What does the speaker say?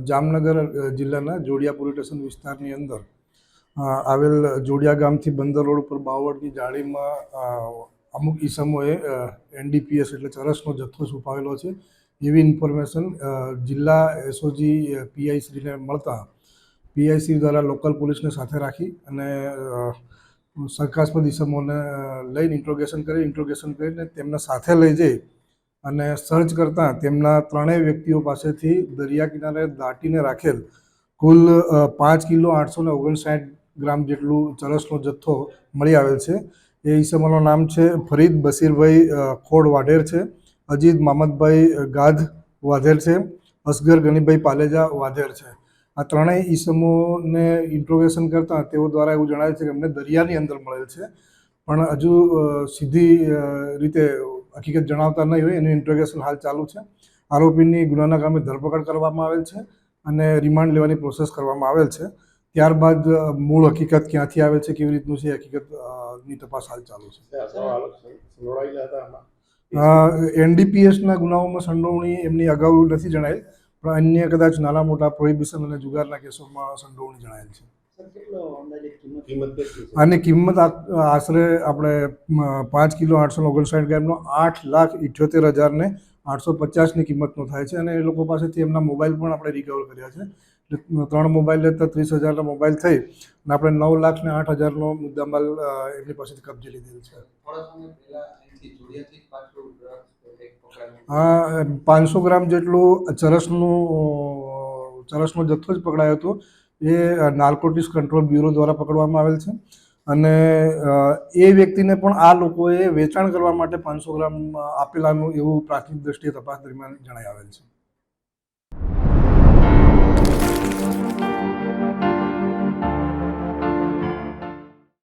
જામનગર જિલ્લાના જોડિયા police station વિસ્તારની અંદર આવેલ જોડિયા ગામથી બંદર રોડ ઉપર બાવળની જાળીમાં અમુક ઈસમોએ NDPS એટલે ચરસનો જથ્થો છુપાવેલો છે એવી ઇન્ફોર્મેશન જિલ્લા એસઓજી PI શ્રીને મળતા PI શ્રી દ્વારા લોકલ પોલીસને સાથે રાખી અને શંકાસ્પદ ઈસમોને લઈને ઇન્ટ્રોગેશન કરીને તેમના સાથે લઈ જઈ અને સર્ચ કરતાં તેમના ત્રણેય વ્યક્તિઓ પાસેથી દરિયા કિનારે દાટીને રાખેલ કુલ 5 કિલો 859 ગ્રામ જેટલું ચરસનો જથ્થો મળી આવેલ છે। એ ઈસમોનું નામ છે ફરીદ બશીરભાઈ ખોડ વાઢેર છે, અજીત મામદભાઈ ગાધ વાધેર છે, અસગર ગનીભાઈ પાલેજા વાધેર છે। આ ત્રણેય ઈસમોને ઇન્ટ્રોગેશન કરતાં તેઓ દ્વારા એવું જણાવે છે કે અમને દરિયાની અંદર મળેલ છે, પણ હજુ સીધી રીતે હકીકત જણાવતા નહીં હોય એનું ઇન્ટ્રોગેશન હાલ ચાલુ છે। આરોપીની ગુનાના કામે ધરપકડ કરવામાં આવેલ છે અને રિમાન્ડ લેવાની પ્રોસેસ કરવામાં આવેલ છે। ત્યારબાદ મૂળ હકીકત ક્યાંથી આવે છે, કેવી રીતનું છે, હકીકતની તપાસ હાલ ચાલુ છે। NDPSના ગુનાઓમાં સંડોવણી એમની અગાઉ નથી જણાયેલ, પણ અન્ય કદાચ નાના મોટા પ્રોહિબિશન અને જુગારના કેસોમાં સંડોવણી જણાયેલ છે। આની કિંમત આશરે આપણે 5 કિલો 859 ગ્રામનો 8,78,850ની કિંમતનો થાય છે અને એ લોકો પાસેથી એમના મોબાઈલ પણ આપણે રિકવર કર્યા છે। એટલે 3 મોબાઈલ લેતા 30,000ના મોબાઈલ થઈ અને આપણે 9,08,000નો મુદ્દામાલ એમની પાસેથી કબજે લીધેલ છે। 500 ગ્રામ જેટલું ચરસનો જથ્થો જ પકડાયો હતો। એ નાર્કોટિક્સ કંટ્રોલ બ્યુરો દ્વારા પકડવામાં આવેલ છે અને એ વ્યક્તિને પણ આ લોકોએ વેચાણ કરવા માટે 500 ગ્રામ આપેલાનું એવું પ્રાથમિક દ્રષ્ટિએ તપાસ દરમિયાન જણાઈ આવેલ છે।